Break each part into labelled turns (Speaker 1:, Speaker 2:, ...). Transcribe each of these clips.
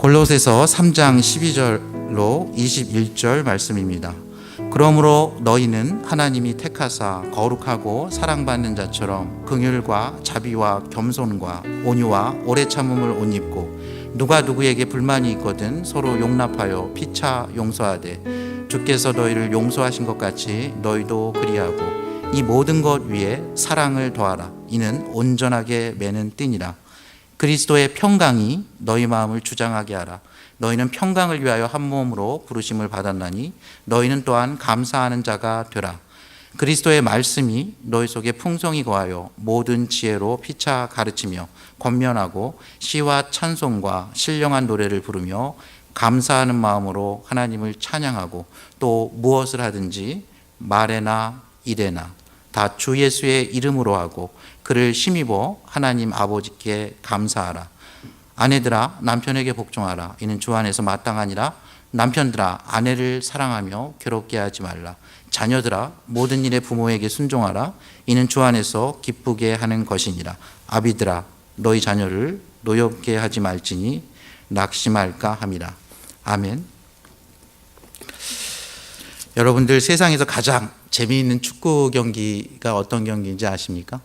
Speaker 1: 골로새서 3장 12절로 21절 말씀입니다. 그러므로 너희는 하나님이 택하사 거룩하고 사랑받는 자처럼 긍휼과 자비와 겸손과 온유와 오래 참음을 옷 입고 누가 누구에게 불만이 있거든 서로 용납하여 피차 용서하되 주께서 너희를 용서하신 것 같이 너희도 그리하고 이 모든 것 위에 사랑을 더하라. 이는 온전하게 매는 띠니라. 그리스도의 평강이 너희 마음을 주장하게 하라. 너희는 평강을 위하여 한 몸으로 부르심을 받았나니 너희는 또한 감사하는 자가 되라. 그리스도의 말씀이 너희 속에 풍성히 거하여 모든 지혜로 피차 가르치며 권면하고 시와 찬송과 신령한 노래를 부르며 감사하는 마음으로 하나님을 찬양하고 또 무엇을 하든지 말에나 일에나 다 주 예수의 이름으로 하고 그를 힘입어 하나님 아버지께 감사하라. 아내들아 남편에게 복종하라. 이는 주 안에서 마땅하니라. 남편들아 아내를 사랑하며 괴롭게 하지 말라. 자녀들아 모든 일에 부모에게 순종하라. 이는 주 안에서 기쁘게 하는 것이니라. 아비들아 너희 자녀를 노엽게 하지 말지니 낙심할까 함이라. 아멘. 여러분들 세상에서 가장 재미있는 축구 경기가 어떤 경기인지 아십니까?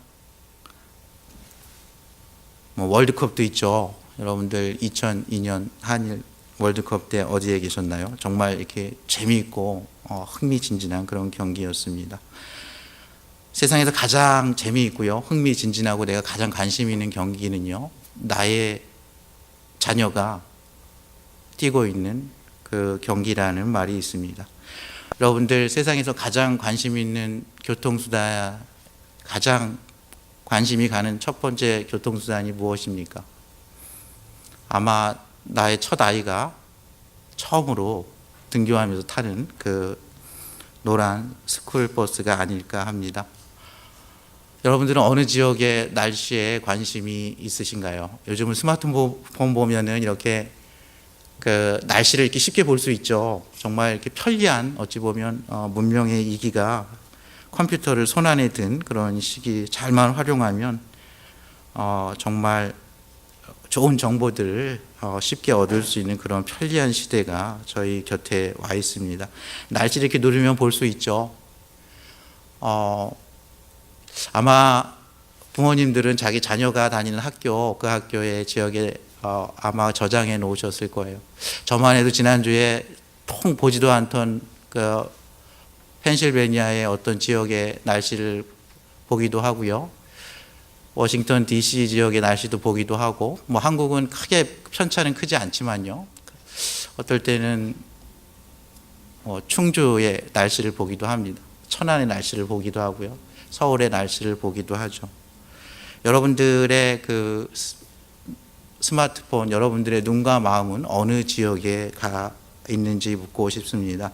Speaker 1: 월드컵도 있죠. 여러분들 2002년 한일 월드컵 때 어디에 계셨나요? 정말 이렇게 재미있고 흥미진진한 그런 경기였습니다. 세상에서 가장 재미있고요, 흥미진진하고 내가 가장 관심 있는 경기는요, 나의 자녀가 뛰고 있는 그 경기라는 말이 있습니다. 여러분들 세상에서 가장 관심 있는 교통수단, 가장 관심이 가는 첫 번째 교통수단이 무엇입니까? 아마 나의 첫 아이가 처음으로 등교하면서 타는 그 노란 스쿨버스가 아닐까 합니다. 여러분들은 어느 지역의 날씨에 관심이 있으신가요? 요즘은 스마트폰 보면은 이렇게 그 날씨를 이렇게 쉽게 볼 수 있죠. 정말 이렇게 편리한, 어찌 보면 문명의 이기가 컴퓨터를 손안에 든 그런 시기 잘만 활용하면 정말 좋은 정보들을 쉽게 얻을 수 있는 그런 편리한 시대가 저희 곁에 와 있습니다. 날씨를 이렇게 누르면 볼 수 있죠. 아마 부모님들은 자기 자녀가 다니는 학교, 그 학교의 지역에 아마 저장해 놓으셨을 거예요. 저만 해도 지난주에 통 보지도 않던 그 펜실베니아의 어떤 지역의 날씨를 보기도 하고요. 워싱턴 DC 지역의 날씨도 보기도 하고, 뭐 한국은 크게 편차는 크지 않지만요. 어떨 때는 충주의 날씨를 보기도 합니다. 천안의 날씨를 보기도 하고요. 서울의 날씨를 보기도 하죠. 여러분들의 그 스마트폰, 여러분들의 눈과 마음은 어느 지역에 가 있는지 묻고 싶습니다.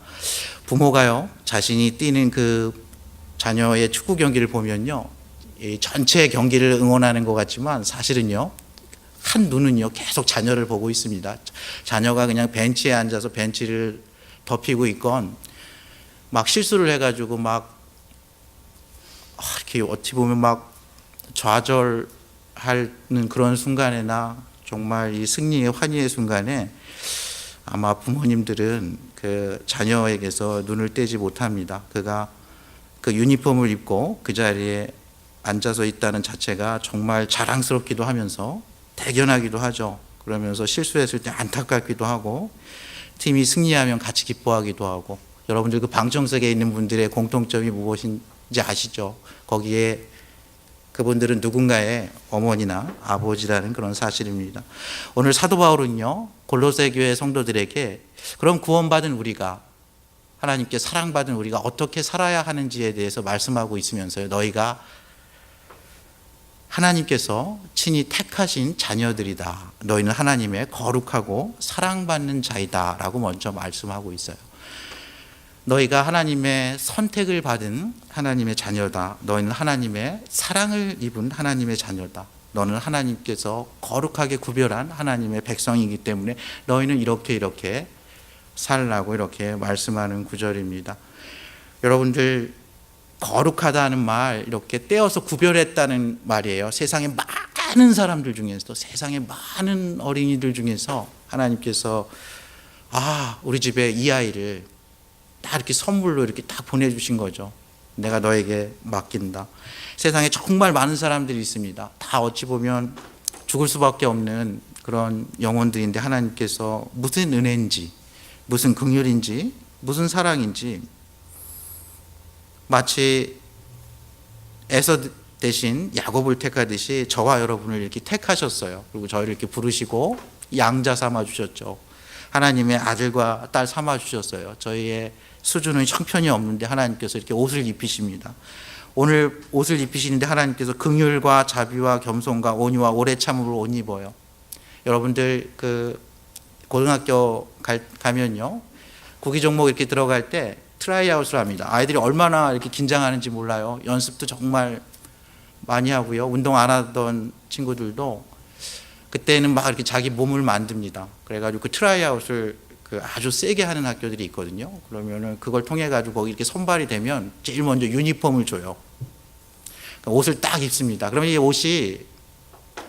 Speaker 1: 부모가요, 자신이 뛰는 그 자녀의 축구 경기를 보면요, 이 전체 경기를 응원하는 것 같지만 사실은요, 한 눈은요 계속 자녀를 보고 있습니다. 자녀가 그냥 벤치에 앉아서 벤치를 덮이고 있건 막 실수를 해가지고 막 이렇게 어떻게 보면 막 좌절하는 그런 순간에나 정말 이 승리의 환희의 순간에 아마 부모님들은 그 자녀에게서 눈을 떼지 못합니다. 그가 그 유니폼을 입고 그 자리에 앉아서 있다는 자체가 정말 자랑스럽기도 하면서 대견하기도 하죠. 그러면서 실수했을 때 안타깝기도 하고 팀이 승리하면 같이 기뻐하기도 하고, 여러분들 그 방청석에 있는 분들의 공통점이 무엇인지 아시죠? 거기에 그분들은 누군가의 어머니나 아버지라는 그런 사실입니다. 오늘 사도 바울은요, 골로새 교회 성도들에게 그럼 구원받은 우리가, 하나님께 사랑받은 우리가 어떻게 살아야 하는지에 대해서 말씀하고 있으면서요, 너희가 하나님께서 친히 택하신 자녀들이다. 너희는 하나님의 거룩하고 사랑받는 자이다 라고 먼저 말씀하고 있어요. 너희가 하나님의 선택을 받은 하나님의 자녀다. 너희는 하나님의 사랑을 입은 하나님의 자녀다. 너는 하나님께서 거룩하게 구별한 하나님의 백성이기 때문에 너희는 이렇게 살라고 이렇게 말씀하는 구절입니다. 여러분들, 거룩하다는 말, 이렇게 떼어서 구별했다는 말이에요. 세상에 많은 사람들 중에서, 세상에 많은 어린이들 중에서 하나님께서 우리 집에 이 아이를 딱 이렇게 선물로 이렇게 딱 보내주신 거죠. 내가 너에게 맡긴다. 세상에 정말 많은 사람들이 있습니다. 다 어찌 보면 죽을 수밖에 없는 그런 영혼들인데 하나님께서 무슨 은혜인지, 무슨 긍휼인지, 무슨 사랑인지 마치 에서 대신 야곱을 택하듯이 저와 여러분을 이렇게 택하셨어요. 그리고 저희를 이렇게 부르시고 양자 삼아 주셨죠. 하나님의 아들과 딸 삼아 주셨어요. 저희의 수준은 형편이 없는데 하나님께서 이렇게 옷을 입히십니다. 오늘 옷을 입히시는데 하나님께서 긍휼과 자비와 겸손과 온유와 오래 참음을 옷 입어요. 여러분들 그 고등학교 가면요, 구기 종목 이렇게 들어갈 때 트라이아웃을 합니다. 아이들이 얼마나 이렇게 긴장하는지 몰라요. 연습도 정말 많이 하고요. 운동 안 하던 친구들도 그때는 막 이렇게 자기 몸을 만듭니다. 그래가지고 그 트라이아웃을 그 아주 세게 하는 학교들이 있거든요. 그러면은 그걸 통해 가지고 거기 이렇게 선발이 되면 제일 먼저 유니폼을 줘요. 그러니까 옷을 딱 입습니다. 그러면 이 옷이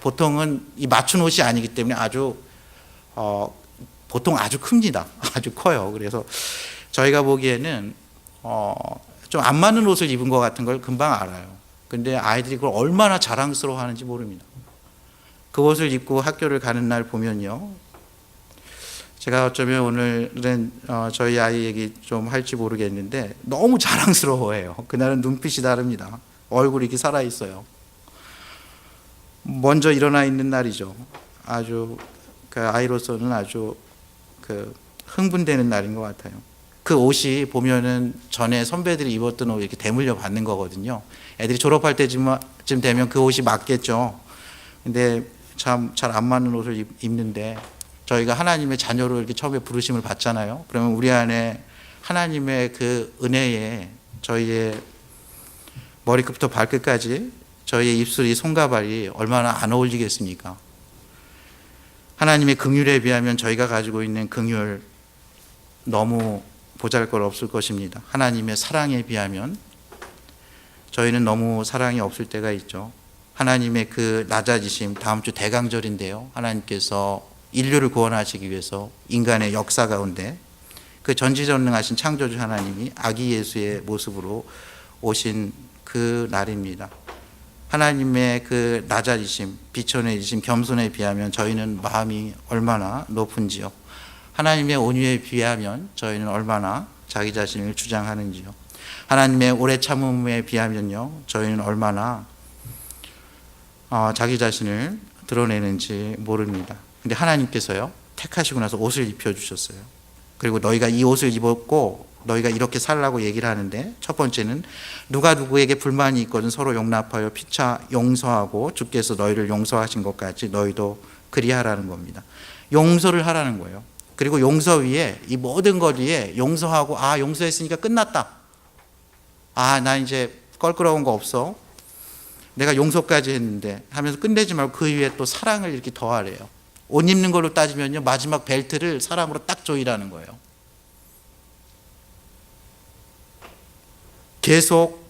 Speaker 1: 보통은 이 맞춘 옷이 아니기 때문에 아주 보통 아주 큽니다. 아주 커요. 그래서 저희가 보기에는 좀 안 맞는 옷을 입은 것 같은 걸 금방 알아요. 근데 아이들이 그걸 얼마나 자랑스러워하는지 모릅니다. 그 옷을 입고 학교를 가는 날 보면요, 제가 어쩌면 오늘은 저희 아이 얘기 좀 할지 모르겠는데 너무 자랑스러워해요. 그날은 눈빛이 다릅니다. 얼굴이 이렇게 살아있어요. 먼저 일어나 있는 날이죠. 아주 그 아이로서는 아주 그 흥분되는 날인 것 같아요. 그 옷이 보면은 전에 선배들이 입었던 옷 이렇게 대물려 받는 거거든요. 애들이 졸업할 때쯤 되면 그 옷이 맞겠죠. 근데 참 잘 안 맞는 옷을 입는데 저희가 하나님의 자녀로 이렇게 처음에 부르심을 받잖아요. 그러면 우리 안에 하나님의 그 은혜에 저희의 머리끝부터 발끝까지 저희의 입술이 손가발이 얼마나 안 어울리겠습니까? 하나님의 긍휼에 비하면 저희가 가지고 있는 긍휼 너무 보잘것없을 것입니다. 하나님의 사랑에 비하면 저희는 너무 사랑이 없을 때가 있죠. 하나님의 그 낮아지심, 다음 주 대강절인데요, 하나님께서 인류를 구원하시기 위해서 인간의 역사 가운데 그 전지전능하신 창조주 하나님이 아기 예수의 모습으로 오신 그 날입니다. 하나님의 그 낮아지심, 비천해지심, 겸손에 비하면 저희는 마음이 얼마나 높은지요. 하나님의 온유에 비하면 저희는 얼마나 자기 자신을 주장하는지요. 하나님의 오래 참음에 비하면요, 저희는 얼마나 자기 자신을 드러내는지 모릅니다. 근데 하나님께서요, 택하시고 나서 옷을 입혀주셨어요. 그리고 너희가 이 옷을 입었고 너희가 이렇게 살라고 얘기를 하는데, 첫 번째는 누가 누구에게 불만이 있거든 서로 용납하여 피차 용서하고 주께서 너희를 용서하신 것 같이 너희도 그리하라는 겁니다. 용서를 하라는 거예요. 그리고 용서 위에 이 모든 것 위에 용서하고 용서했으니까 끝났다. 나 이제 껄끄러운 거 없어. 내가 용서까지 했는데 하면서 끝내지 말고 그 위에 또 사랑을 이렇게 더하래요. 옷 입는 걸로 따지면요, 마지막 벨트를 사랑으로 딱 조이라는 거예요. 계속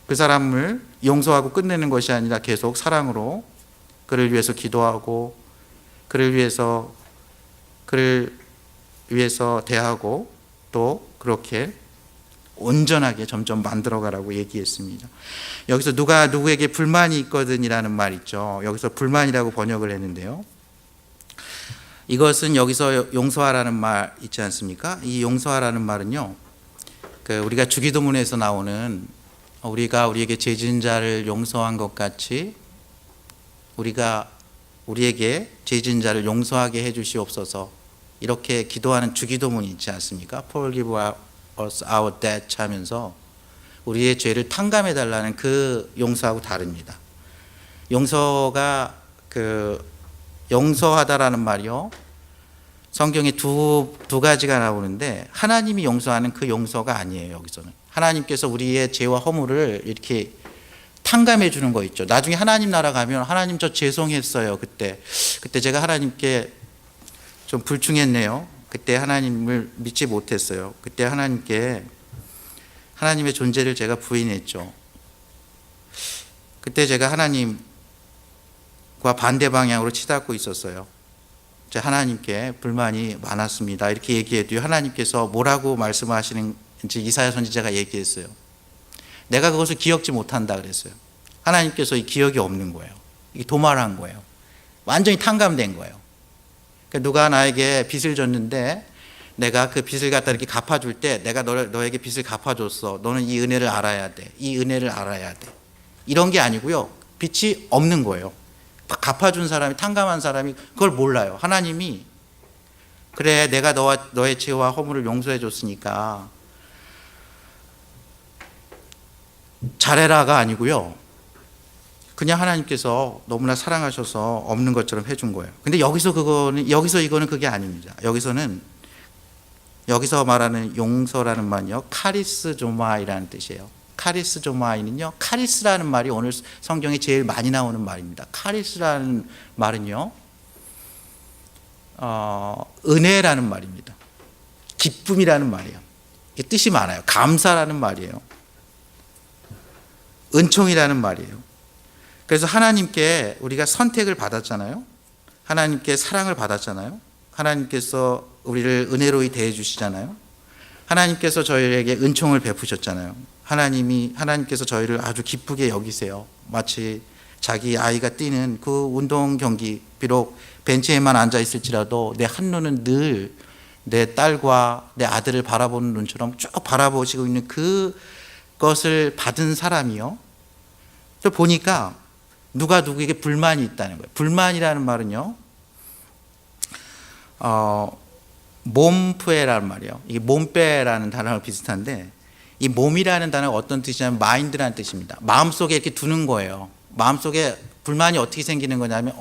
Speaker 1: 그 사람을 용서하고 끝내는 것이 아니라 계속 사랑으로 그를 위해서 기도하고 그를 위해서 대하고 또 그렇게 온전하게 점점 만들어가라고 얘기했습니다. 여기서 누가 누구에게 불만이 있거든이라는 말 있죠. 여기서 불만이라고 번역을 했는데요, 이것은 여기서 용서하라는 말 있지 않습니까? 이 용서하라는 말은요, 우리가 주기도문에서 나오는 우리가 우리에게 죄 지은 자를 용서한 것 같이 우리가 우리에게 죄 지은 자를 용서하게 해 주시옵소서, 이렇게 기도하는 주기도문이 있지 않습니까? Forgive us our debt 하면서 우리의 죄를 탕감해 달라는 그 용서하고 다릅니다. 용서하다라는 말이요, 성경에 두 가지가 나오는데 하나님이 용서하는 그 용서가 아니에요. 여기서는 하나님께서 우리의 죄와 허물을 이렇게 탕감해 주는 거 있죠. 나중에 하나님 나라 가면 하나님 저 죄송했어요. 그때 제가 하나님께 좀 불충했네요. 그때 하나님을 믿지 못했어요. 그때 하나님의 존재를 제가 부인했죠. 그때 제가 하나님과 반대 방향으로 치닫고 있었어요. 하나님께 불만이 많았습니다. 이렇게 얘기해도 하나님께서 뭐라고 말씀하시는지 이사야 선지자가 얘기했어요. 내가 그것을 기억지 못한다 그랬어요. 하나님께서 이 기억이 없는 거예요. 이게 도말한 거예요. 완전히 탕감된 거예요. 그러니까 누가 나에게 빚을 줬는데 내가 그 빚을 갖다 이렇게 갚아줄 때 내가 너에게 빚을 갚아줬어. 너는 이 은혜를 알아야 돼. 이 은혜를 알아야 돼. 이런 게 아니고요. 빚이 없는 거예요. 갚아준 사람이, 탕감한 사람이 그걸 몰라요. 하나님이 그래 내가 너의 죄와 허물을 용서해 줬으니까 잘해라가 아니고요. 그냥 하나님께서 너무나 사랑하셔서 없는 것처럼 해준 거예요. 근데 여기서 이거는 그게 아닙니다. 여기서 말하는 용서라는 말은요, 카리스조마이라는 뜻이에요. 카리스조마이는요, 카리스라는 말이 오늘 성경에 제일 많이 나오는 말입니다. 카리스라는 말은요, 은혜라는 말입니다. 기쁨이라는 말이에요. 이게 뜻이 많아요. 감사라는 말이에요. 은총이라는 말이에요. 그래서 하나님께 우리가 선택을 받았잖아요. 하나님께 사랑을 받았잖아요. 하나님께서 우리를 은혜로이 대해 주시잖아요. 하나님께서 저희에게 은총을 베푸셨잖아요. 하나님께서 저희를 아주 기쁘게 여기세요. 마치 자기 아이가 뛰는 그 운동 경기, 비록 벤치에만 앉아 있을지라도 내 한눈은 늘 내 딸과 내 아들을 바라보는 눈처럼 쭉 바라보시고 있는 그것을 받은 사람이요. 또 보니까 누가 누구에게 불만이 있다는 거예요. 불만이라는 말은요, 몸푸에라는 말이에요. 이게 몸빼라는 단어랑 비슷한데, 이 몸이라는 단어가 어떤 뜻이냐면 마인드라는 뜻입니다. 마음속에 이렇게 두는 거예요. 마음속에 불만이 어떻게 생기는 거냐면,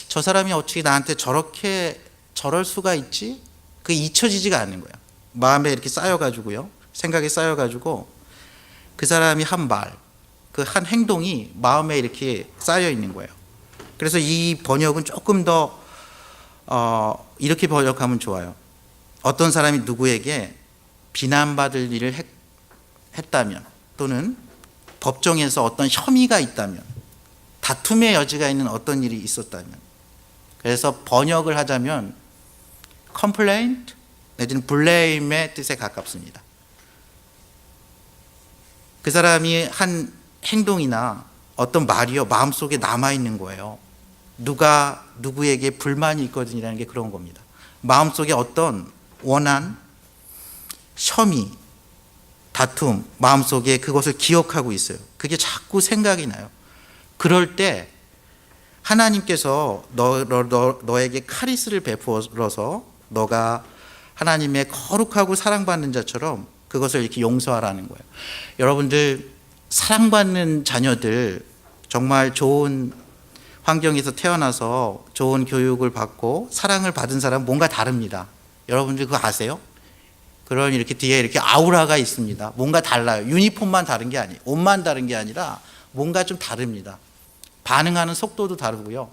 Speaker 1: 저 사람이 어떻게 나한테 저럴 수가 있지? 그게 잊혀지지가 않는 거예요. 마음에 이렇게 쌓여가지고요. 생각이 쌓여가지고 그 사람이 한 말, 그 한 행동이 마음에 이렇게 쌓여 있는 거예요. 그래서 이 번역은 조금 더 이렇게 번역하면 좋아요. 어떤 사람이 누구에게 비난받을 일을 했다면, 또는 법정에서 어떤 혐의가 있다면, 다툼의 여지가 있는 어떤 일이 있었다면, 그래서 번역을 하자면 complaint 내지는 blame의 뜻에 가깝습니다. 그 사람이 한 행동이나 어떤 말이요, 마음속에 남아있는 거예요. 누가 누구에게 불만이 있거든이라는 게 그런 겁니다. 마음속에 어떤 원한, 혐의, 다툼, 마음속에 그것을 기억하고 있어요. 그게 자꾸 생각이 나요. 그럴 때 하나님께서 너에게 카리스를 베풀어서 너가 하나님의 거룩하고 사랑받는 자처럼 그것을 이렇게 용서하라는 거예요. 여러분들, 사랑받는 자녀들, 정말 좋은 환경에서 태어나서 좋은 교육을 받고 사랑을 받은 사람은 뭔가 다릅니다. 여러분들 그거 아세요? 그런 이렇게 뒤에 이렇게 아우라가 있습니다. 뭔가 달라요. 유니폼만 다른 게 아니에요. 옷만 다른 게 아니라 뭔가 좀 다릅니다. 반응하는 속도도 다르고요.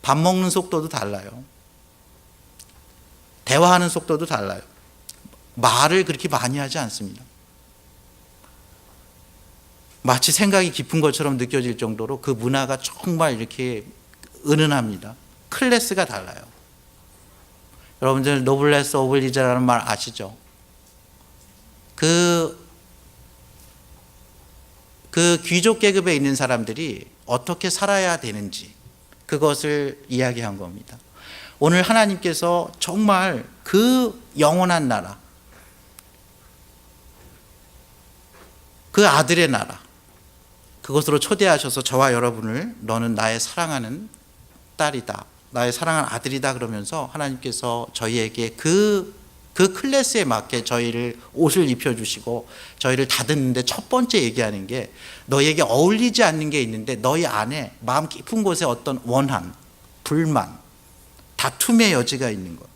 Speaker 1: 밥 먹는 속도도 달라요. 대화하는 속도도 달라요. 말을 그렇게 많이 하지 않습니다. 마치 생각이 깊은 것처럼 느껴질 정도로 그 문화가 정말 이렇게 은은합니다. 클래스가 달라요. 여러분들 노블레스 오블리제라는 말 아시죠? 그 귀족 계급에 있는 사람들이 어떻게 살아야 되는지 그것을 이야기한 겁니다. 오늘 하나님께서 정말 그 영원한 나라, 그 아들의 나라, 그것으로 초대하셔서 저와 여러분을 너는 나의 사랑하는 딸이다, 나의 사랑하는 아들이다 그러면서 하나님께서 저희에게 그 클래스에 맞게 저희를 옷을 입혀주시고 저희를 다듬는데 첫 번째 얘기하는 게 너희에게 어울리지 않는 게 있는데 너희 안에 마음 깊은 곳에 어떤 원한, 불만, 다툼의 여지가 있는 것,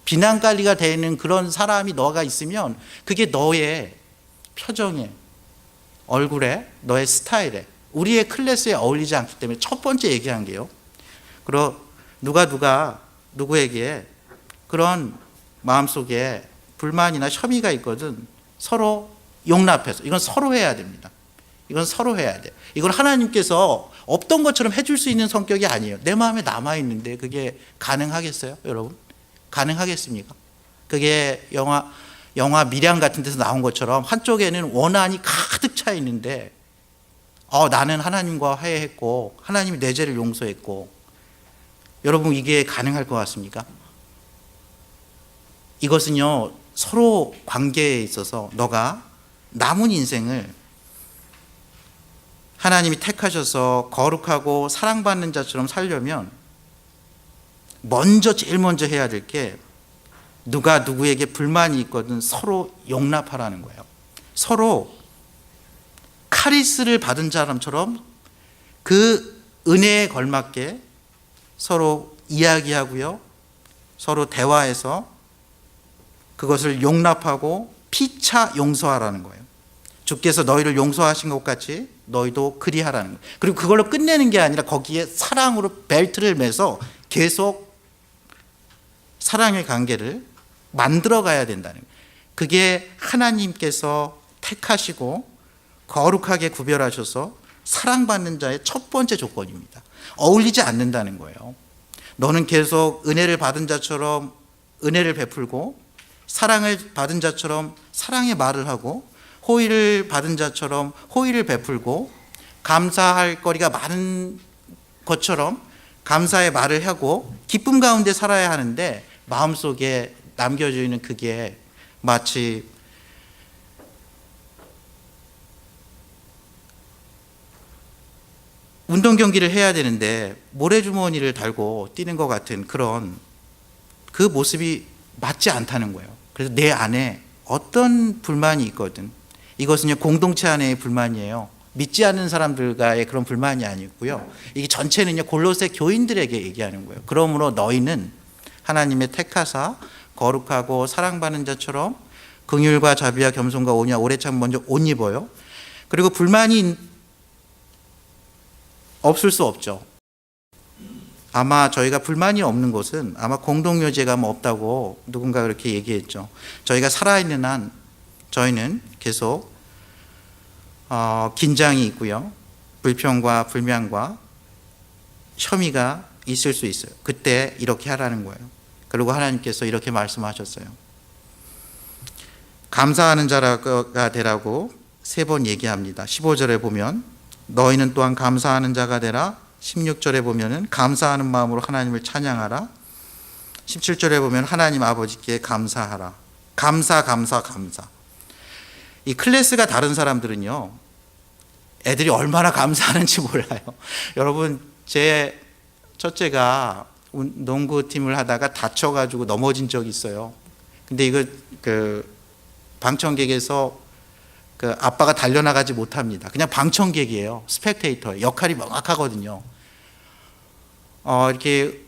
Speaker 1: 비난거리가 되는 그런 사람이 너가 있으면 그게 너의 표정에, 얼굴에, 너의 스타일에, 우리의 클래스에 어울리지 않기 때문에 첫 번째 얘기한 게요. 그리고 누구에게 그런 마음속에 불만이나 혐의가 있거든 서로 용납해서, 이건 서로 해야 됩니다. 이건 서로 해야 돼. 이건 하나님께서 없던 것처럼 해줄 수 있는 성격이 아니에요. 내 마음에 남아있는데 그게 가능하겠어요? 여러분? 가능하겠습니까? 그게 영화 밀양 같은 데서 나온 것처럼 한쪽에는 원한이 가득 차 있는데 나는 하나님과 화해했고 하나님이 내 죄를 용서했고, 여러분 이게 가능할 것 같습니까? 이것은요, 서로 관계에 있어서 너가 남은 인생을 하나님이 택하셔서 거룩하고 사랑받는 자처럼 살려면 제일 먼저 해야 될 게, 누가 누구에게 불만이 있거든 서로 용납하라는 거예요. 서로 카리스를 받은 사람처럼 그 은혜에 걸맞게 서로 이야기하고요, 서로 대화해서 그것을 용납하고 피차 용서하라는 거예요. 주께서 너희를 용서하신 것 같이 너희도 그리하라는 거예요. 그리고 그걸로 끝내는 게 아니라 거기에 사랑으로 벨트를 매서 계속 사랑의 관계를 만들어 가야 된다는 거예요. 그게 하나님께서 택하시고 거룩하게 구별하셔서 사랑받는 자의 첫 번째 조건입니다. 어울리지 않는다는 거예요. 너는 계속 은혜를 받은 자처럼 은혜를 베풀고, 사랑을 받은 자처럼 사랑의 말을 하고, 호의를 받은 자처럼 호의를 베풀고, 감사할 거리가 많은 것처럼 감사의 말을 하고 기쁨 가운데 살아야 하는데, 마음속에 남겨져 있는 그게 마치 운동 경기를 해야 되는데 모래주머니를 달고 뛰는 것 같은 그런 그 모습이 맞지 않다는 거예요. 그래서 내 안에 어떤 불만이 있거든, 이것은 공동체 안의 불만이에요. 믿지 않는 사람들과의 그런 불만이 아니고요, 이게 전체는요 골로새 교인들에게 얘기하는 거예요. 그러므로 너희는 하나님의 택하사 거룩하고 사랑받는 자처럼 긍휼과 자비와 겸손과 온유와 오래 참 먼저 옷 입어요. 그리고 불만이 없을 수 없죠. 아마 저희가 불만이 없는 곳은 아마 공동묘제가 없다고 누군가 그렇게 얘기했죠. 저희가 살아있는 한 저희는 계속 긴장이 있고요, 불평과 불만과 혐의가 있을 수 있어요. 그때 이렇게 하라는 거예요. 그리고 하나님께서 이렇게 말씀하셨어요. 감사하는 자가 되라고 3번 얘기합니다. 15절에 보면 너희는 또한 감사하는 자가 되라. 16절에 보면은 감사하는 마음으로 하나님을 찬양하라. 17절에 보면 하나님 아버지께 감사하라. 감사. 이 클래스가 다른 사람들은요, 애들이 얼마나 감사하는지 몰라요. 여러분, 제 첫째가 농구팀을 하다가 다쳐가지고 넘어진 적이 있어요. 근데 이거 방청객에서 아빠가 달려나가지 못합니다. 그냥 방청객이에요. 스펙테이터 역할이 명확하거든요. 이렇게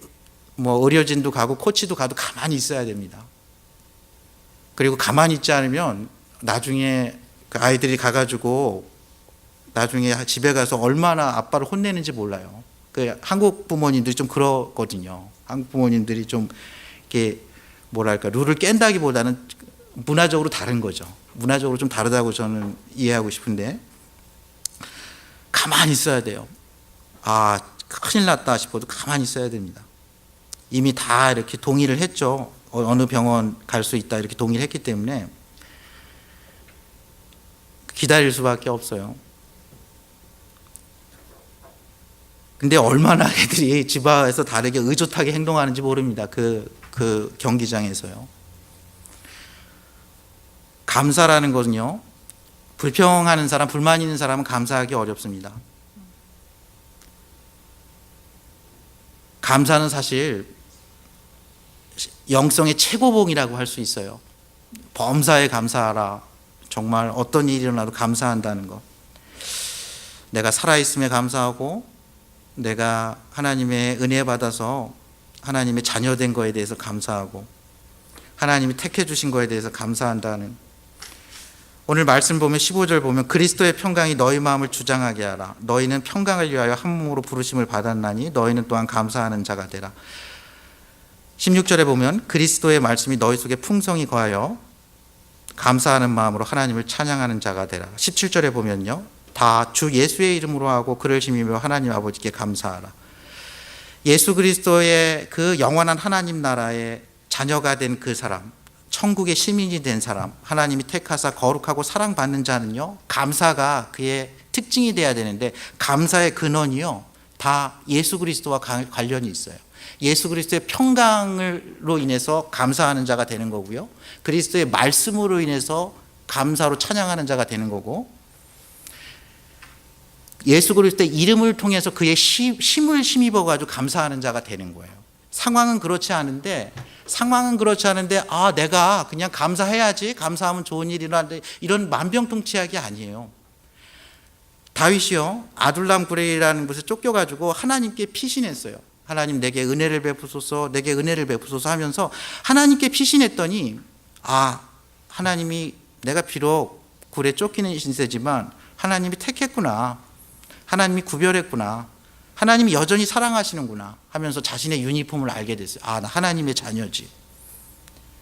Speaker 1: 의료진도 가고 코치도 가도 가만히 있어야 됩니다. 그리고 가만히 있지 않으면 나중에 그 아이들이 가가지고 나중에 집에 가서 얼마나 아빠를 혼내는지 몰라요. 한국 부모님들이 좀 그러거든요. 한국 부모님들이 좀 이렇게 룰을 깬다기보다는 문화적으로 다른 거죠. 문화적으로 좀 다르다고 저는 이해하고 싶은데, 가만히 있어야 돼요. 큰일 났다 싶어도 가만히 있어야 됩니다. 이미 다 이렇게 동의를 했죠. 어느 병원 갈 수 있다 이렇게 동의를 했기 때문에 기다릴 수밖에 없어요. 근데 얼마나 애들이 집안에서 다르게 의젓하게 행동하는지 모릅니다. 그 경기장에서요. 감사라는 것은요, 불평하는 사람, 불만 있는 사람은 감사하기 어렵습니다. 감사는 사실 영성의 최고봉이라고 할 수 있어요. 범사에 감사하라. 정말 어떤 일이 일어나도 감사한다는 것. 내가 살아있음에 감사하고, 내가 하나님의 은혜 받아서 하나님의 자녀된 거에 대해서 감사하고, 하나님이 택해 주신 거에 대해서 감사한다는. 오늘 말씀 보면 15절 보면 그리스도의 평강이 너희 마음을 주장하게 하라. 너희는 평강을 위하여 한 몸으로 부르심을 받았나니 너희는 또한 감사하는 자가 되라. 16절에 보면 그리스도의 말씀이 너희 속에 풍성히 거하여 감사하는 마음으로 하나님을 찬양하는 자가 되라. 17절에 보면요, 다 주 예수의 이름으로 하고 그를 힘입어 하나님 아버지께 감사하라. 예수 그리스도의 그 영원한 하나님 나라의 자녀가 된 그 사람, 천국의 시민이 된 사람, 하나님이 택하사 거룩하고 사랑받는 자는요, 감사가 그의 특징이 돼야 되는데, 감사의 근원이요 다 예수 그리스도와 관련이 있어요. 예수 그리스도의 평강으로 인해서 감사하는 자가 되는 거고요, 그리스도의 말씀으로 인해서 감사로 찬양하는 자가 되는 거고, 예수 그리스도의 이름을 통해서 그의 힘을 힘입어 가지고 감사하는 자가 되는 거예요. 상황은 그렇지 않은데 내가 그냥 감사해야지, 감사하면 좋은 일이 일어나는데, 이런 만병통치약이 아니에요. 다윗이요, 아둘람 구레이라는 곳에 쫓겨가지고 하나님께 피신했어요. 하나님 내게 은혜를 베푸소서, 내게 은혜를 베푸소서 하면서 하나님께 피신했더니, 하나님이 내가 비록 굴에 쫓기는 신세지만 하나님이 택했구나, 하나님이 구별했구나, 하나님이 여전히 사랑하시는구나 하면서 자신의 유니폼을 알게 됐어요. 나 하나님의 자녀지.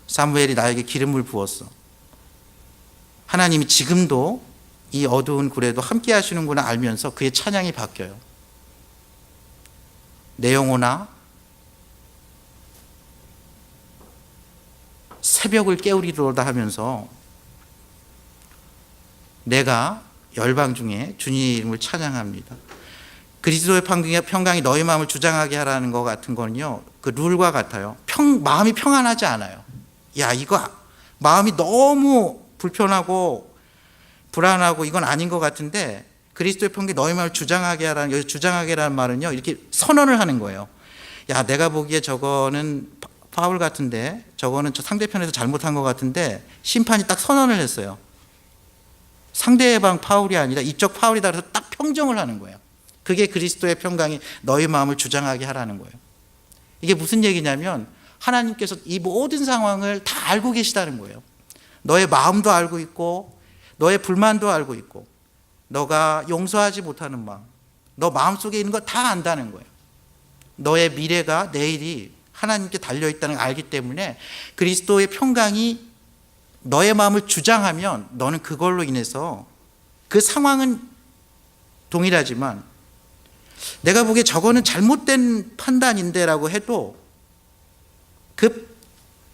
Speaker 1: 사무엘이 나에게 기름을 부었어. 하나님이 지금도 이 어두운 굴에도 함께 하시는구나 알면서 그의 찬양이 바뀌어요. 내 영혼아, 새벽을 깨우리로다 하면서 내가 열방 중에 주님의 이름을 찬양합니다. 그리스도의 평강이 너희 마음을 주장하게 하라는 것 같은 거는요, 그 룰과 같아요. 마음이 평안하지 않아요. 이거 마음이 너무 불편하고 불안하고 이건 아닌 것 같은데, 그리스도의 평강이 너희 마음을 주장하게 하라는, 여기 주장하게라는 말은요, 이렇게 선언을 하는 거예요. 내가 보기에 저거는 파울 같은데, 저거는 저 상대편에서 잘못한 것 같은데, 심판이 딱 선언을 했어요. 상대방 파울이 아니라 이쪽 파울이다 그래서 딱 평정을 하는 거예요. 그게 그리스도의 평강이 너희 마음을 주장하게 하라는 거예요. 이게 무슨 얘기냐면, 하나님께서 이 모든 상황을 다 알고 계시다는 거예요. 너의 마음도 알고 있고, 너의 불만도 알고 있고, 너가 용서하지 못하는 마음, 너 마음속에 있는 거 다 안다는 거예요. 너의 미래가, 내일이 하나님께 달려있다는 걸 알기 때문에 그리스도의 평강이 너의 마음을 주장하면, 너는 그걸로 인해서, 그 상황은 동일하지만 내가 보기에 저거는 잘못된 판단인데라고 해도 그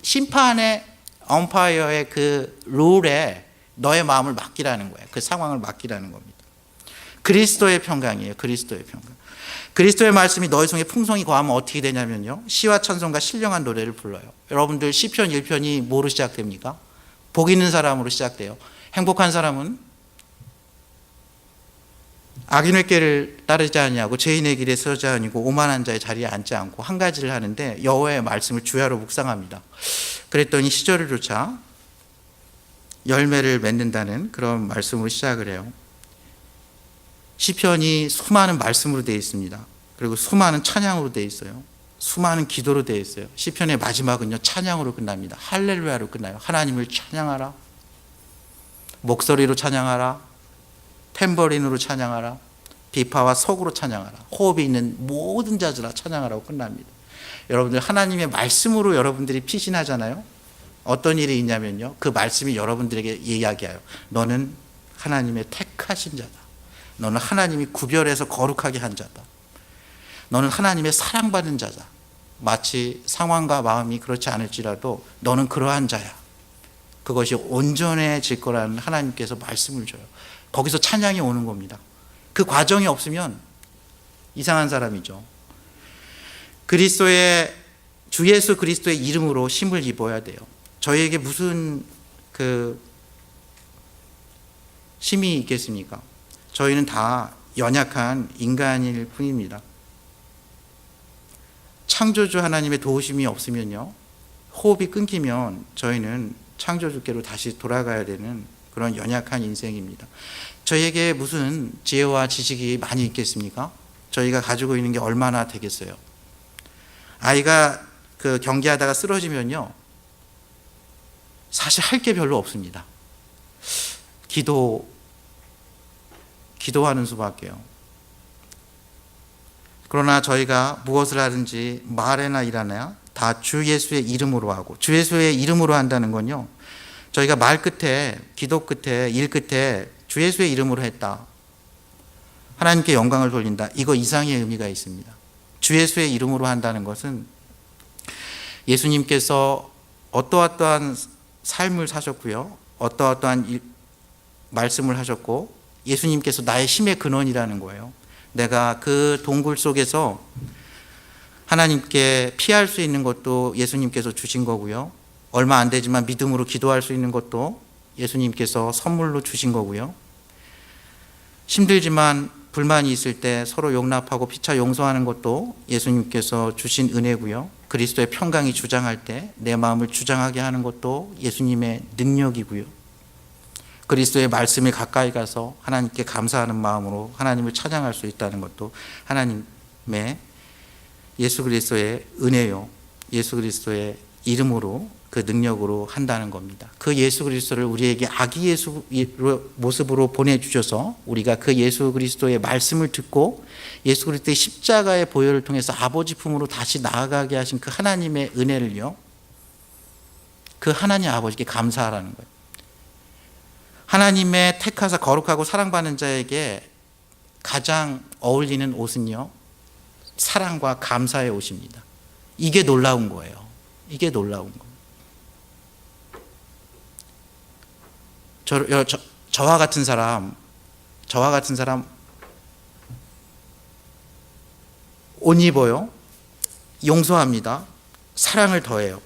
Speaker 1: 심판의 엄파이어의 그 룰에 너의 마음을 맡기라는 거예요. 그 상황을 맡기라는 겁니다. 그리스도의 평강이에요. 그리스도의 평강. 그리스도의 말씀이 너희 속에 풍성히 거하면 어떻게 되냐면요, 시와 찬송과 신령한 노래를 불러요. 여러분들 시편 1편이 뭐로 시작됩니까? 복 있는 사람으로 시작돼요. 행복한 사람은 악인의 길을 따르지 아니하고 죄인의 길에 서지 아니고 오만한 자의 자리에 앉지 않고, 한 가지를 하는데 여호와의 말씀을 주야로 묵상합니다. 그랬더니 시절을 조차 열매를 맺는다는 그런 말씀으로 시작을 해요. 시편이 수많은 말씀으로 되어 있습니다. 그리고 수많은 찬양으로 되어 있어요. 수많은 기도로 되어 있어요. 시편의 마지막은요, 찬양으로 끝납니다. 할렐루야로 끝나요. 하나님을 찬양하라, 목소리로 찬양하라, 탬버린으로 찬양하라, 비파와 석으로 찬양하라, 호흡이 있는 모든 자들아 찬양하라고 끝납니다. 여러분들 하나님의 말씀으로 여러분들이 피신하잖아요. 어떤 일이 있냐면요, 그 말씀이 여러분들에게 이야기해요. 너는 하나님의 택하신 자다. 너는 하나님이 구별해서 거룩하게 한 자다. 너는 하나님의 사랑받는 자다. 마치 상황과 마음이 그렇지 않을지라도 너는 그러한 자야. 그것이 온전해질 거라는 하나님께서 말씀을 줘요. 거기서 찬양이 오는 겁니다. 그 과정이 없으면 이상한 사람이죠. 주 예수 그리스도의 이름으로 힘을 입어야 돼요. 저희에게 무슨 힘이 있겠습니까? 저희는 다 연약한 인간일 뿐입니다. 창조주 하나님의 도우심이 없으면요, 호흡이 끊기면 저희는 창조주께로 다시 돌아가야 되는 그런 연약한 인생입니다. 저희에게 무슨 지혜와 지식이 많이 있겠습니까? 저희가 가지고 있는 게 얼마나 되겠어요? 아이가 경기하다가 쓰러지면요, 사실 할 게 별로 없습니다. 기도하는 수밖에요. 그러나 저희가 무엇을 하든지 말이나 일하나 다 주 예수의 이름으로 하고, 주 예수의 이름으로 한다는 건요, 저희가 말 끝에, 기도 끝에, 일 끝에 주 예수의 이름으로 했다, 하나님께 영광을 돌린다. 이거 이상의 의미가 있습니다. 주 예수의 이름으로 한다는 것은 예수님께서 어떠한 삶을 사셨고요. 어떠한 말씀을 하셨고 예수님께서 나의 힘의 근원이라는 거예요. 내가 그 동굴 속에서 하나님께 피할 수 있는 것도 예수님께서 주신 거고요. 얼마 안 되지만 믿음으로 기도할 수 있는 것도 예수님께서 선물로 주신 거고요. 힘들지만 불만이 있을 때 서로 용납하고 피차 용서하는 것도 예수님께서 주신 은혜고요. 그리스도의 평강이 주장할 때 내 마음을 주장하게 하는 것도 예수님의 능력이고요. 그리스도의 말씀에 가까이 가서 하나님께 감사하는 마음으로 하나님을 찬양할 수 있다는 것도 하나님의 예수 그리스도의 은혜요. 예수 그리스도의 이름으로 그 능력으로 한다는 겁니다. 그 예수 그리스도를 우리에게 아기 예수 모습으로 보내주셔서 우리가 그 예수 그리스도의 말씀을 듣고 예수 그리스도의 십자가의 보혈을 통해서 아버지 품으로 다시 나아가게 하신 그 하나님의 은혜를요. 그 하나님 아버지께 감사하라는 거예요. 하나님의 택하사 거룩하고 사랑받는 자에게 가장 어울리는 옷은요. 사랑과 감사의 옷입니다. 이게 놀라운 거예요. 이게 놀라운 거예요. 저와 같은 사람 옷 입어요. 용서합니다. 사랑을 더해요.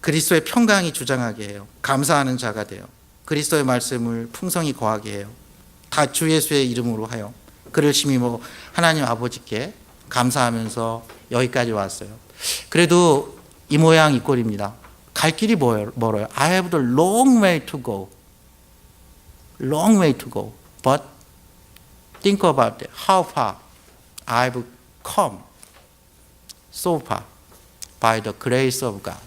Speaker 1: 그리스도의 평강이 주장하게 해요. 감사하는 자가 돼요. 그리스도의 말씀을 풍성히 거하게 해요. 다 주 예수의 이름으로 하여 그를 힘입어 하나님 아버지께 감사하면서 여기까지 왔어요. 그래도 이 모양 이 꼴입니다. 갈 길이 멀어요. I have the long way to go. Long way to go. But think about it. How far I've come so far by the grace of God.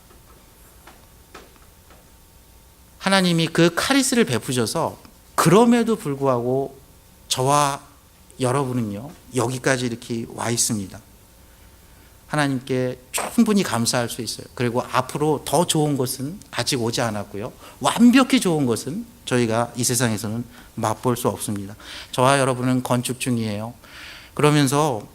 Speaker 1: 하나님이 그 카리스를 베푸셔서 그럼에도 불구하고 저와 여러분은요 여기까지 이렇게 와 있습니다. 하나님께 충분히 감사할 수 있어요. 그리고 앞으로 더 좋은 것은 아직 오지 않았고요. 완벽히 좋은 것은 저희가 이 세상에서는 맛볼 수 없습니다. 저와 여러분은 건축 중이에요. 그러면서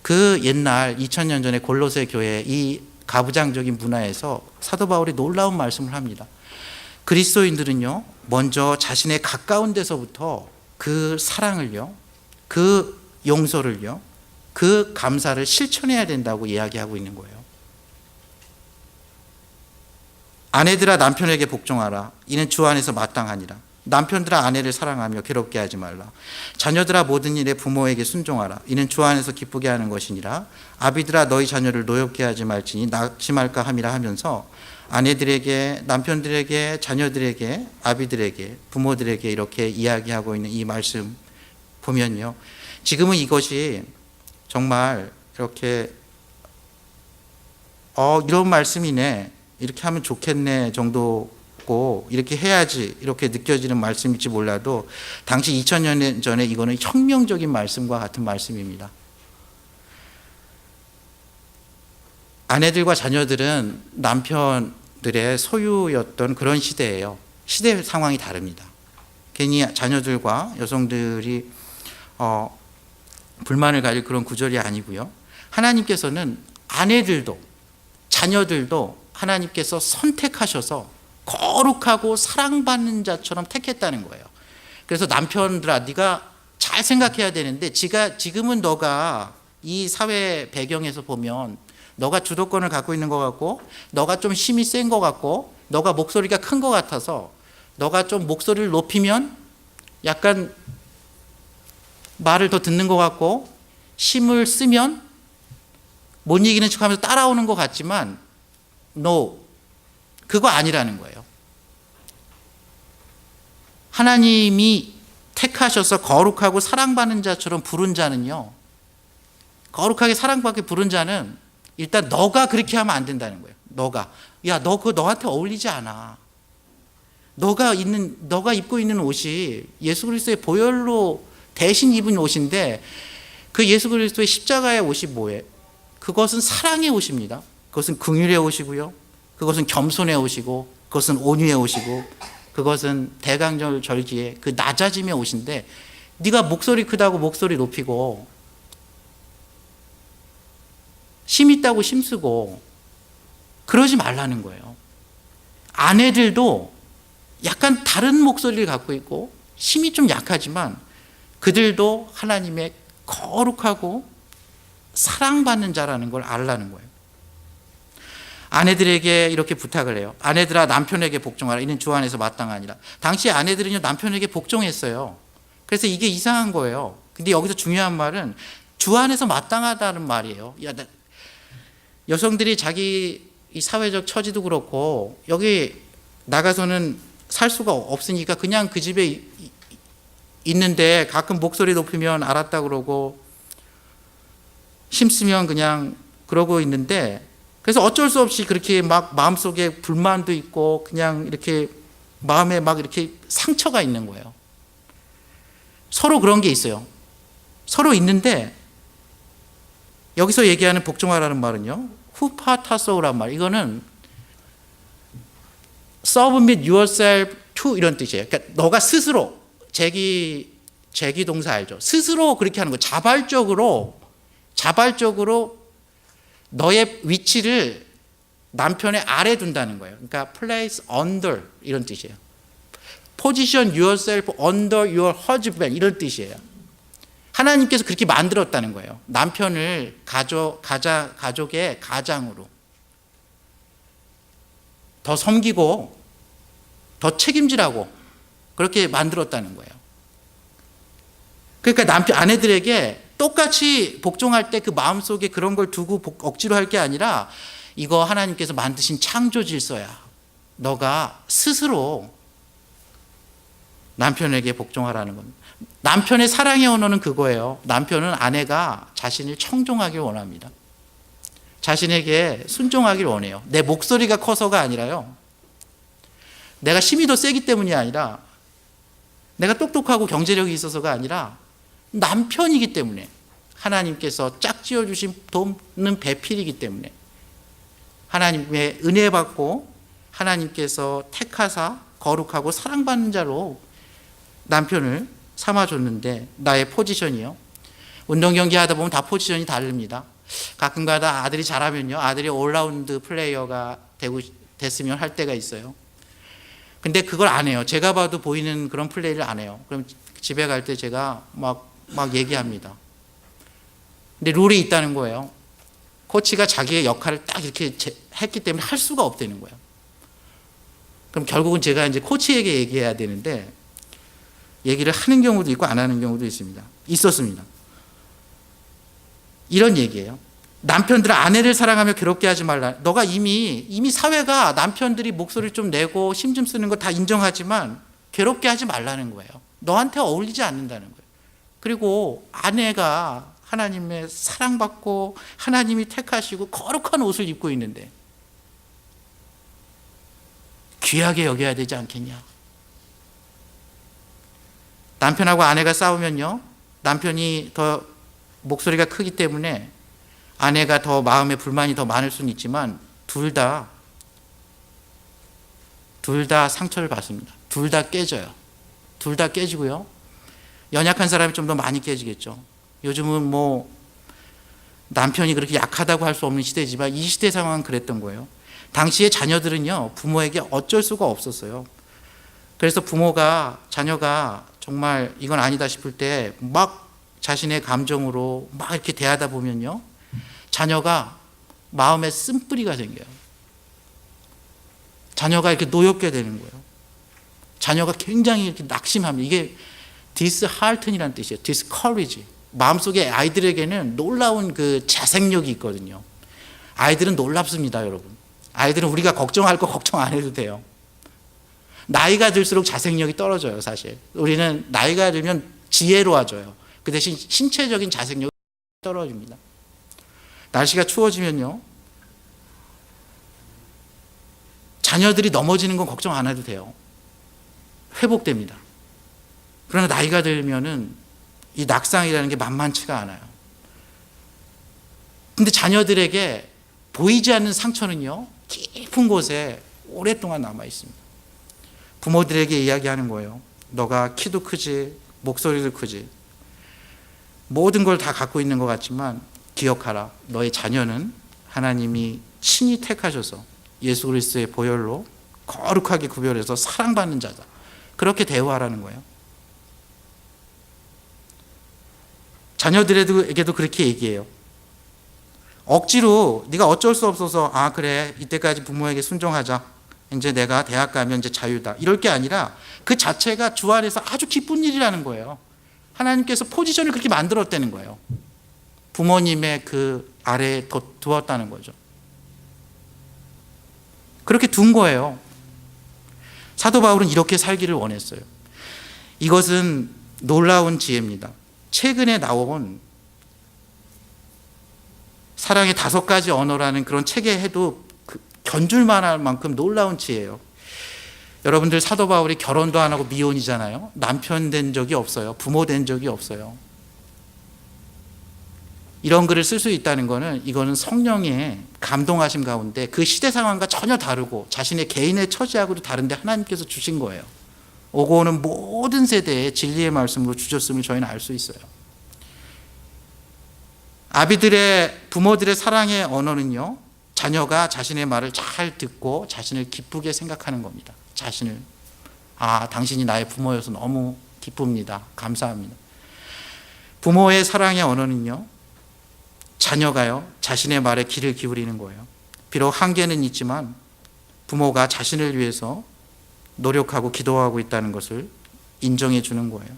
Speaker 1: 그 옛날 2000년 전에 골로새 교회 이 가부장적인 문화에서 사도 바울이 놀라운 말씀을 합니다. 그리스도인들은요 먼저 자신의 가까운 데서부터 그 사랑을요 그 용서를요 그 감사를 실천해야 된다고 이야기하고 있는 거예요. 아내들아 남편에게 복종하라. 이는 주 안에서 마땅하니라. 남편들아 아내를 사랑하며 괴롭게 하지 말라. 자녀들아 모든 일에 부모에게 순종하라. 이는 주 안에서 기쁘게 하는 것이니라. 아비들아 너희 자녀를 노엽게 하지 말지니 낙심할까 함이라 하면서 아내들에게 남편들에게 자녀들에게 아비들에게 부모들에게 이렇게 이야기하고 있는 이 말씀 보면요. 지금은 이것이 정말 이렇게 이런 말씀이네 이렇게 하면 좋겠네 정도고 이렇게 해야지 이렇게 느껴지는 말씀일지 몰라도 당시 2000년 전에 이거는 혁명적인 말씀과 같은 말씀입니다. 아내들과 자녀들은 남편들의 소유였던 그런 시대예요. 시대 상황이 다릅니다. 괜히 자녀들과 여성들이 불만을 가질 그런 구절이 아니고요. 하나님께서는 아내들도 자녀들도 하나님께서 선택하셔서 거룩하고 사랑받는 자처럼 택했다는 거예요. 그래서 남편들아 네가 잘 생각해야 되는데 지금은 너가 이 사회 배경에서 보면 너가 주도권을 갖고 있는 것 같고 너가 좀 힘이 센 것 같고 너가 목소리가 큰 것 같아서 너가 좀 목소리를 높이면 약간 말을 더 듣는 것 같고 힘을 쓰면 못 이기는 척하면서 따라오는 것 같지만 no, 그거 아니라는 거예요. 하나님이 택하셔서 거룩하고 사랑받는 자처럼 부른 자는요 거룩하게 사랑받게 부른 자는 일단 너가 그렇게 하면 안 된다는 거예요. 너 그거 너한테 어울리지 않아. 너가 입고 있는 옷이 예수 그리스도의 보혈로 대신 입은 옷인데 그 예수 그리스도의 십자가의 옷이 뭐예요? 그것은 사랑의 옷입니다. 그것은 긍휼의 옷이고요. 그것은 겸손의 옷이고 그것은 온유의 옷이고 그것은 대강절기의 그 낮아짐의 옷인데 네가 목소리 크다고 목소리 높이고 심 있다고 심쓰고 그러지 말라는 거예요. 아내들도 약간 다른 목소리를 갖고 있고 심이 좀 약하지만 그들도 하나님의 거룩하고 사랑받는 자라는 걸 알라는 거예요. 아내들에게 이렇게 부탁을 해요. 아내들아 남편에게 복종하라. 이는 주 안에서 마땅하니라. 당시 아내들은요 남편에게 복종했어요. 그래서 이게 이상한 거예요. 근데 여기서 중요한 말은 주 안에서 마땅하다는 말이에요. 여성들이 자기 이 사회적 처지도 그렇고 여기 나가서는 살 수가 없으니까 그냥 그 집에 있는데 가끔 목소리 높이면 알았다 그러고 심쓰면 그냥 그러고 있는데 그래서 어쩔 수 없이 그렇게 막 마음속에 불만도 있고 그냥 이렇게 마음에 막 이렇게 상처가 있는 거예요. 서로 그런 게 있어요. 서로 있는데 여기서 얘기하는 복종하라는 말은요. 후파타소란 말. 이거는 submit yourself to 이런 뜻이에요. 그러니까 너가 스스로 제기 동사 알죠? 스스로 그렇게 하는 거. 자발적으로 너의 위치를 남편의 아래 둔다는 거예요. 그러니까 place under 이런 뜻이에요. position yourself under your husband 이런 뜻이에요. 하나님께서 그렇게 만들었다는 거예요. 남편을 가족의 가장으로 더 섬기고 더 책임지라고 그렇게 만들었다는 거예요. 그러니까 아내들에게 똑같이 복종할 때 그 마음속에 그런 걸 두고 억지로 할 게 아니라 이거 하나님께서 만드신 창조 질서야. 너가 스스로 남편에게 복종하라는 겁니다. 남편의 사랑의 언어는 그거예요. 남편은 아내가 자신을 청종하길 원합니다. 자신에게 순종하길 원해요. 내 목소리가 커서가 아니라요. 내가 힘이 더 세기 때문이 아니라 내가 똑똑하고 경제력이 있어서가 아니라 남편이기 때문에 하나님께서 짝지어 주신 돕는 배필이기 때문에 하나님의 은혜 받고 하나님께서 택하사 거룩하고 사랑받는 자로 남편을 삼아줬는데 나의 포지션이요. 운동 경기 하다 보면 다 포지션이 다릅니다. 가끔가다 아들이 잘하면요. 아들이 올라운드 플레이어가 됐으면 할 때가 있어요. 근데 그걸 안 해요. 제가 봐도 보이는 그런 플레이를 안 해요. 그럼 집에 갈 때 제가 막 얘기합니다. 근데 룰이 있다는 거예요. 코치가 자기의 역할을 딱 이렇게 했기 때문에 할 수가 없다는 거예요. 그럼 결국은 제가 이제 코치에게 얘기해야 되는데 얘기를 하는 경우도 있고 안 하는 경우도 있었습니다. 이런 얘기예요. 남편들은 아내를 사랑하며 괴롭게 하지 말라. 너가 이미 사회가 남편들이 목소리를 좀 내고 힘 좀 쓰는 거 다 인정하지만 괴롭게 하지 말라는 거예요. 너한테 어울리지 않는다는 거예요. 그리고 아내가 하나님의 사랑받고 하나님이 택하시고 거룩한 옷을 입고 있는데 귀하게 여겨야 되지 않겠냐. 남편하고 아내가 싸우면요. 남편이 더 목소리가 크기 때문에 아내가 더 마음에 불만이 더 많을 수는 있지만 둘 다 상처를 받습니다. 둘 다 깨져요. 둘 다 깨지고요. 연약한 사람이 좀 더 많이 깨지겠죠. 요즘은 뭐 남편이 그렇게 약하다고 할 수 없는 시대지만 이 시대 상황은 그랬던 거예요. 당시에 자녀들은요. 부모에게 어쩔 수가 없었어요. 그래서 자녀가 정말 이건 아니다 싶을 때 막 자신의 감정으로 막 이렇게 대하다 보면요. 자녀가 마음에 쓴뿌리가 생겨요. 자녀가 이렇게 노엽게 되는 거예요. 자녀가 굉장히 이렇게 낙심합니다. 이게 dishearten이라는 뜻이에요. discourage. 마음속에 아이들에게는 놀라운 그 자생력이 있거든요. 아이들은 놀랍습니다, 여러분. 아이들은 우리가 걱정할 거 걱정 안 해도 돼요. 나이가 들수록 자생력이 떨어져요, 사실. 우리는 나이가 들면 지혜로워져요. 그 대신 신체적인 자생력이 떨어집니다. 날씨가 추워지면요. 자녀들이 넘어지는 건 걱정 안 해도 돼요. 회복됩니다. 그러나 나이가 들면은 이 낙상이라는 게 만만치가 않아요. 근데 자녀들에게 보이지 않는 상처는요, 깊은 곳에 오랫동안 남아 있습니다. 부모들에게 이야기하는 거예요. 너가 키도 크지, 목소리도 크지. 모든 걸 다 갖고 있는 것 같지만 기억하라. 너의 자녀는 하나님이 친히 택하셔서 예수 그리스도의 보혈로 거룩하게 구별해서 사랑받는 자다. 그렇게 대우하라는 거예요. 자녀들에게도 그렇게 얘기해요. 억지로 네가 어쩔 수 없어서 그래 이때까지 부모에게 순종하자. 이제 내가 대학 가면 이제 자유다. 이럴 게 아니라 그 자체가 주 안에서 아주 기쁜 일이라는 거예요. 하나님께서 포지션을 그렇게 만들었다는 거예요. 부모님의 그 아래에 두었다는 거죠. 그렇게 둔 거예요. 사도 바울은 이렇게 살기를 원했어요. 이것은 놀라운 지혜입니다. 최근에 나온 사랑의 5가지 언어라는 그런 책에 해도 견줄만 할 만큼 놀라운 지혜예요. 여러분들 사도 바울이 결혼도 안 하고 미혼이잖아요. 남편 된 적이 없어요. 부모 된 적이 없어요. 이런 글을 쓸 수 있다는 것은 이거는 성령의 감동하심 가운데 그 시대 상황과 전혀 다르고 자신의 개인의 처지하고도 다른데 하나님께서 주신 거예요. 오고 오는 모든 세대에 진리의 말씀으로 주셨음을 저희는 알 수 있어요. 부모들의 사랑의 언어는요, 자녀가 자신의 말을 잘 듣고 자신을 기쁘게 생각하는 겁니다. 자신을. 당신이 나의 부모여서 너무 기쁩니다. 감사합니다. 부모의 사랑의 언어는요, 자녀가요, 자신의 말에 귀를 기울이는 거예요. 비록 한계는 있지만 부모가 자신을 위해서 노력하고 기도하고 있다는 것을 인정해 주는 거예요.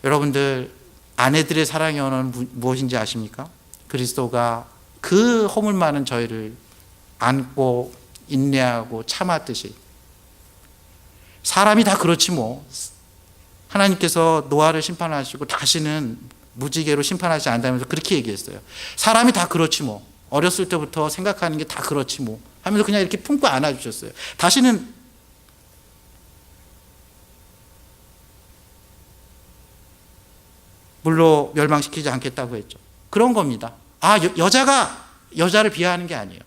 Speaker 1: 여러분들, 아내들의 사랑의 언어는 무엇인지 아십니까? 그리스도가 그 허물 많은 저희를 안고 인내하고 참았듯이. 사람이 다 그렇지 뭐. 하나님께서 노아를 심판하시고 다시는 무지개로 심판하지 않는다면서 그렇게 얘기했어요. 사람이 다 그렇지 뭐. 어렸을 때부터 생각하는 게 다 그렇지 뭐 하면서 그냥 이렇게 품고 안아주셨어요. 다시는 물로 멸망시키지 않겠다고 했죠. 그런 겁니다. 여자가 여자를 비하하는 게 아니에요.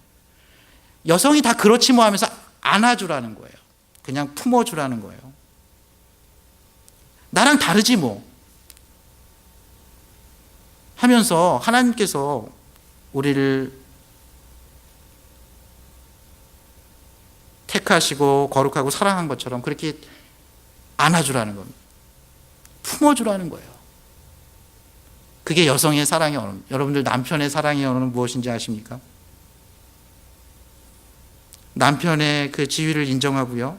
Speaker 1: 여성이 다 그렇지 뭐 하면서 안아주라는 거예요. 그냥 품어주라는 거예요. 나랑 다르지 뭐 하면서 하나님께서 우리를 택하시고 거룩하고 사랑한 것처럼 그렇게 안아주라는 겁니다. 품어주라는 거예요. 그게 여성의 사랑의 언어. 여러분들 남편의 사랑의 언어는 무엇인지 아십니까? 남편의 그 지위를 인정하고요,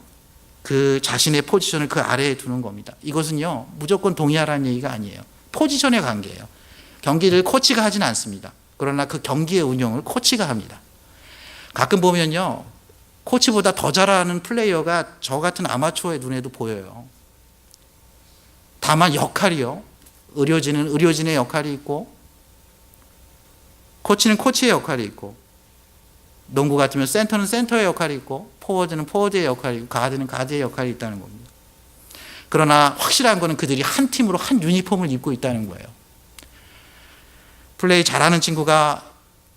Speaker 1: 그 자신의 포지션을 그 아래에 두는 겁니다. 이것은요, 무조건 동의하라는 얘기가 아니에요. 포지션의 관계예요. 경기를 코치가 하진 않습니다. 그러나 그 경기의 운영을 코치가 합니다. 가끔 보면요, 코치보다 더 잘하는 플레이어가 저 같은 아마추어의 눈에도 보여요. 다만 역할이요, 의료진은 의료진의 역할이 있고, 코치는 코치의 역할이 있고, 농구 같으면 센터는 센터의 역할이 있고, 포워드는 포워드의 역할이 있고, 가드는 가드의 역할이 있다는 겁니다. 그러나 확실한 것은 그들이 한 팀으로 한 유니폼을 입고 있다는 거예요. 플레이 잘하는 친구가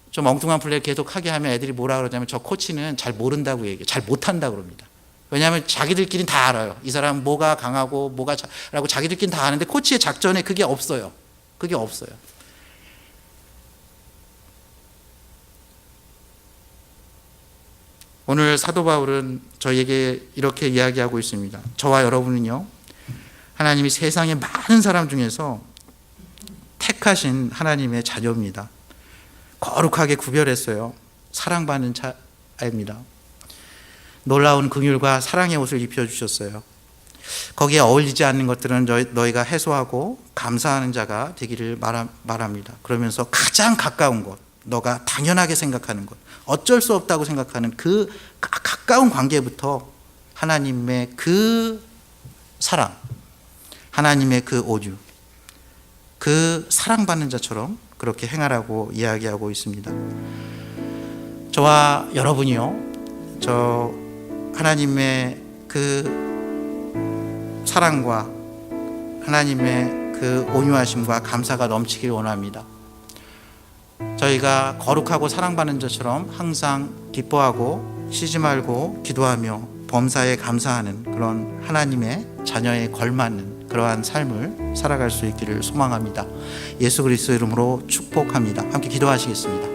Speaker 1: 좀 엉뚱한 플레이 계속 하게 하면 애들이 뭐라 그러냐면 저 코치는 잘 모른다고 얘기해요. 잘 못한다고 그럽니다. 왜냐하면 자기들끼리는 다 알아요. 이 사람은 뭐가 강하고 뭐가 잘하고 자기들끼리는 다 아는데 코치의 작전에 그게 없어요. 그게 없어요. 오늘 사도 바울은 저희에게 이렇게 이야기하고 있습니다. 저와 여러분은요, 하나님이 세상의 많은 사람 중에서 택하신 하나님의 자녀입니다. 거룩하게 구별했어요. 사랑받는 자입니다. 놀라운 긍휼과 사랑의 옷을 입혀주셨어요. 거기에 어울리지 않는 것들은 너희가 해소하고 감사하는 자가 되기를 말합니다. 그러면서 가장 가까운 것, 너가 당연하게 생각하는 것, 어쩔 수 없다고 생각하는 그 가까운 관계부터 하나님의 그 사랑, 하나님의 그 오류, 그 사랑받는 자처럼 그렇게 행하라고 이야기하고 있습니다. 저와 여러분이요, 저 하나님의 그 사랑과 하나님의 그 온유하심과 감사가 넘치길 원합니다. 저희가 거룩하고 사랑받는 자처럼 항상 기뻐하고 쉬지 말고 기도하며 범사에 감사하는 그런 하나님의 자녀에 걸맞는 그러한 삶을 살아갈 수 있기를 소망합니다. 예수 그리스도 이름으로 축복합니다. 함께 기도하시겠습니다.